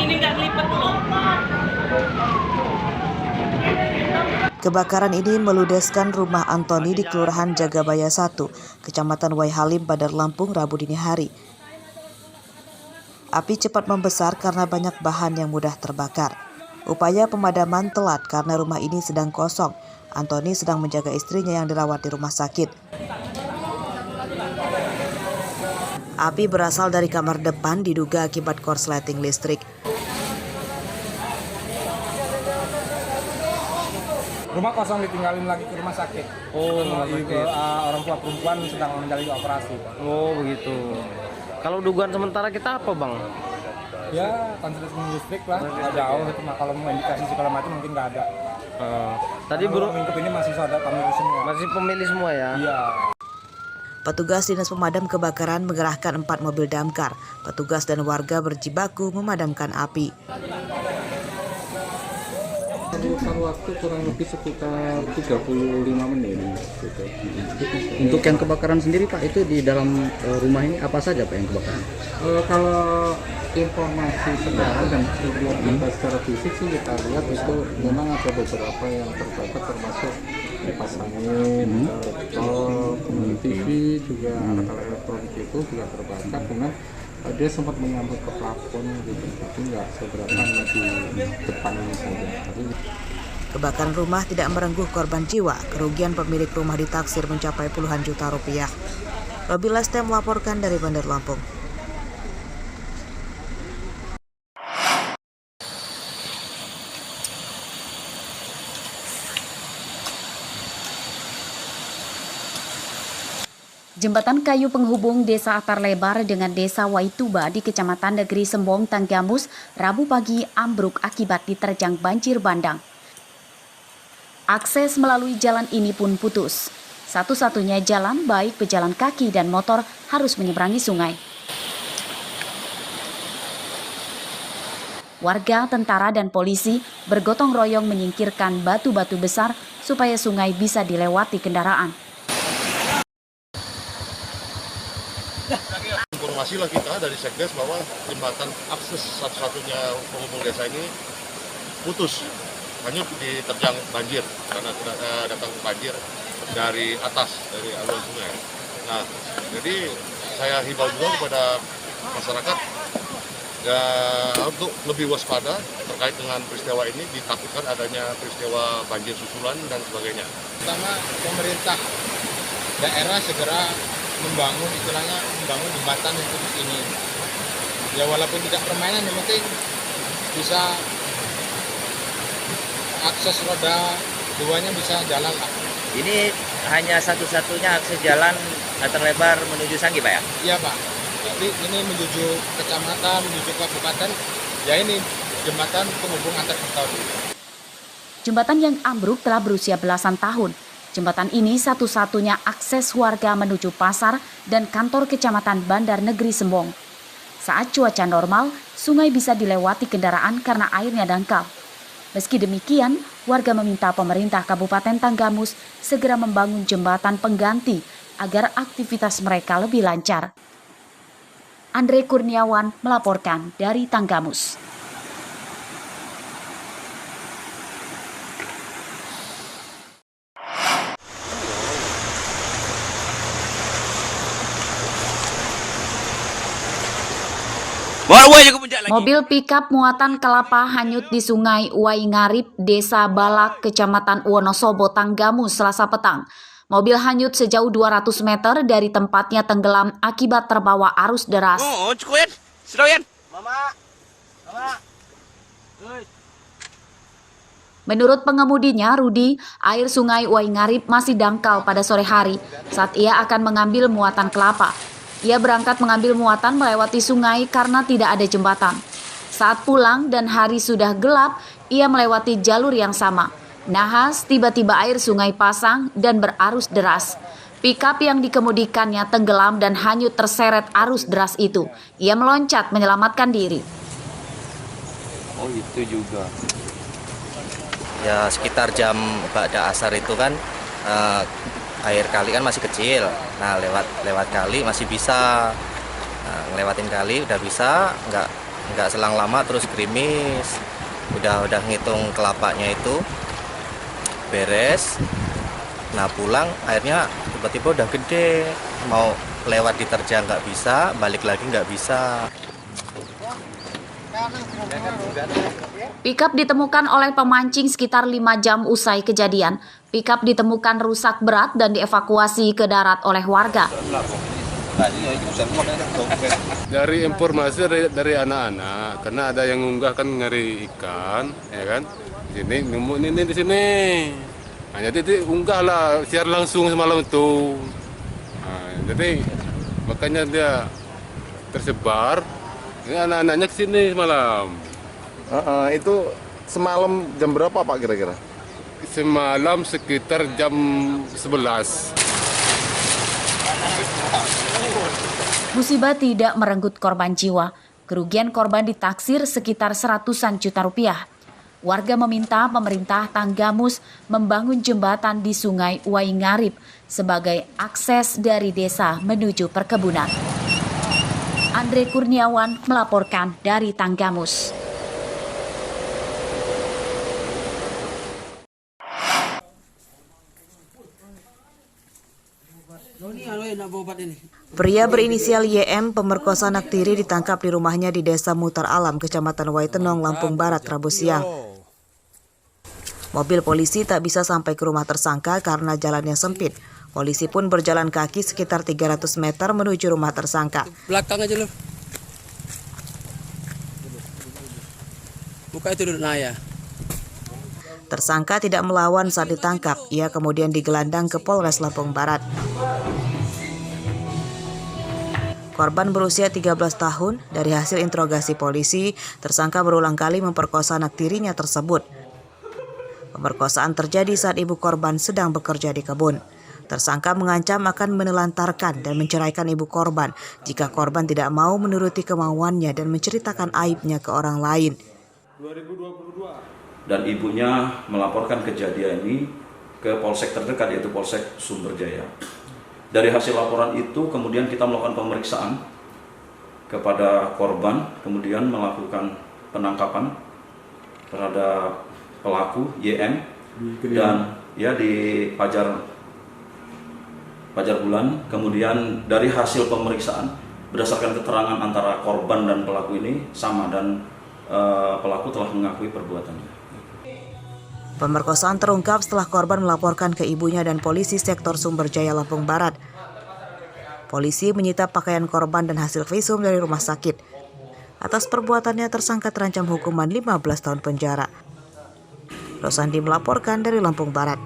ini nggak kelipet loh. Kebakaran ini meludeskan rumah Antoni di Kelurahan Jagabaya 1, Kecamatan Waihalim, Bandar Lampung, Rabu dini hari. Api cepat membesar karena banyak bahan yang mudah terbakar. Upaya pemadaman telat karena rumah ini sedang kosong. Antoni sedang menjaga istrinya yang dirawat di rumah sakit. Api berasal dari kamar depan diduga akibat korsleting listrik. Rumah kosong ditinggalin lagi ke rumah sakit. Oh, rumah sakit. Orang tua perempuan sedang menjalani operasi. Oh, begitu. Kalau dugaan sementara kita apa, Bang? Ya, korsleting listrik lah. Nggak jauh itu mah, kalau mau indikasi segala macam mungkin nggak ada. Tadi lingkup ini masih saudara kami semua. masih pemilih semua ya? Iya. Petugas Dinas Pemadam Kebakaran mengerahkan 4 mobil damkar. Petugas dan warga berjibaku memadamkan api. Memerlukan waktu kurang lebih sekitar 35 menit. Untuk yang kebakaran sendiri Pak, itu di dalam rumah ini apa saja Pak yang kebakaran? Kalau informasi sekarang dan sebelum kita secara fisik sih kita lihat itu memang ada beberapa yang terbakar, termasuk kipas angin, laptop, TV juga alat elektronik itu juga terbakar. Kemudian dia sempat menyambut ke plafon gitu, tapi nggak seberapa di depan ini saja. Kebakaran rumah tidak merengguh korban jiwa. Kerugian pemilik rumah ditaksir mencapai puluhan juta rupiah. Robi Leste melaporkan dari Bandar Lampung. Jembatan kayu penghubung Desa Atar Lebar dengan Desa Waituba di Kecamatan Negeri Sembong, Tanggamus, Rabu pagi ambruk akibat diterjang banjir bandang. Akses melalui jalan ini pun putus. Satu-satunya jalan baik pejalan kaki dan motor harus menyeberangi sungai. Warga, tentara, dan polisi bergotong royong menyingkirkan batu-batu besar supaya sungai bisa dilewati kendaraan. Informasilah kita dari Sekdes bahwa jembatan akses satu-satunya penghubung desa ini putus, hanyut diterjang banjir karena datang banjir dari atas, dari alur sungai. Nah, jadi saya himbau juga kepada masyarakat ya, untuk lebih waspada terkait dengan peristiwa ini, ditakutkan adanya peristiwa banjir susulan dan sebagainya. Pertama, pemerintah daerah segera membangun jembatan untuk ini. Ya walaupun tidak permanen, yang penting bisa akses roda duanya bisa jalan lah. Ini hanya satu-satunya akses jalan terlebar menuju Sanggi, Pak ya? Iya Pak. Jadi ini menuju kecamatan, menuju kabupaten. Ya ini jembatan penghubung antar kota. Jembatan yang ambruk telah berusia belasan tahun. Jembatan ini satu-satunya akses warga menuju pasar dan kantor Kecamatan Bandar Negeri Sembong. Saat cuaca normal, sungai bisa dilewati kendaraan karena airnya dangkal. Meski demikian, warga meminta pemerintah Kabupaten Tanggamus segera membangun jembatan pengganti agar aktivitas mereka lebih lancar. Andre Kurniawan melaporkan dari Tanggamus. Mobil pikap muatan kelapa hanyut di Sungai Waingarip, Desa Balak, Kecamatan Wonosobo, Tanggamus, Selasa petang. Mobil hanyut sejauh 200 meter dari tempatnya tenggelam akibat terbawa arus deras. Menurut pengemudinya, Rudi, air Sungai Waingarip masih dangkal pada sore hari saat ia akan mengambil muatan kelapa. Ia berangkat mengambil muatan melewati sungai karena tidak ada jembatan. Saat pulang dan hari sudah gelap, ia melewati jalur yang sama. Nahas, tiba-tiba air sungai pasang dan berarus deras. Pikap yang dikemudikannya tenggelam dan hanyut terseret arus deras itu. Ia meloncat menyelamatkan diri. Oh, itu juga. Ya sekitar jam ba'da asar itu kan air kali kan masih kecil. Nah lewat kali masih bisa, ngelewatin kali udah bisa, nggak selang lama terus gerimis. Udah ngitung kelapanya itu beres. Nah pulang airnya tiba-tiba udah gede, mau lewat diterjang nggak bisa, balik lagi nggak bisa. Pickup ditemukan oleh pemancing sekitar 5 jam usai kejadian. Pickup ditemukan rusak berat dan dievakuasi ke darat oleh warga. Dari informasi dari anak-anak, karena ada yang ngunggah kan nyari ikan, ya kan? Di sini nemu ini di sini. Nah, jadi unggah lah siar langsung semalam itu. Nah, jadi makanya dia tersebar. Ini anak-anaknya ke sini semalam. Itu semalam jam berapa Pak kira-kira? Semalam sekitar jam 11. Musibah tidak merenggut korban jiwa. Kerugian korban ditaksir sekitar ratusan juta rupiah. Warga meminta pemerintah Tanggamus membangun jembatan di Sungai Waingarip sebagai akses dari desa menuju perkebunan. Andre Kurniawan melaporkan dari Tanggamus. Pria berinisial YM, pemerkosa anak tiri, ditangkap di rumahnya di Desa Mutar Alam, Kecamatan Waitenong, Lampung Barat, Rabu siang. Mobil polisi tak bisa sampai ke rumah tersangka karena jalannya sempit. Polisi pun berjalan kaki sekitar 300 meter menuju rumah tersangka. Belakang aja lo. Buka itu dulu Naya. Tersangka tidak melawan saat ditangkap. Ia kemudian digelandang ke Polres Lampung Barat. Korban berusia 13 tahun. Dari hasil interogasi polisi, tersangka berulang kali memperkosa anak tirinya tersebut. Pemerkosaan terjadi saat ibu korban sedang bekerja di kebun. Tersangka mengancam akan menelantarkan dan menceraikan ibu korban jika korban tidak mau menuruti kemauannya dan menceritakan aibnya ke orang lain. 2022. Dan ibunya melaporkan kejadian ini ke polsek terdekat, yaitu Polsek Sumberjaya. Dari hasil laporan itu kemudian kita melakukan pemeriksaan kepada korban, kemudian melakukan penangkapan terhadap pelaku YM dan ya di Pajar Bulan. Kemudian dari hasil pemeriksaan berdasarkan keterangan antara korban dan pelaku ini sama, dan pelaku telah mengakui perbuatannya. Pemerkosaan terungkap setelah korban melaporkan ke ibunya dan polisi sektor Sumberjaya, Lampung Barat. Polisi menyita pakaian korban dan hasil visum dari rumah sakit. Atas perbuatannya tersangka terancam hukuman 15 tahun penjara. Rosandi melaporkan dari Lampung Barat.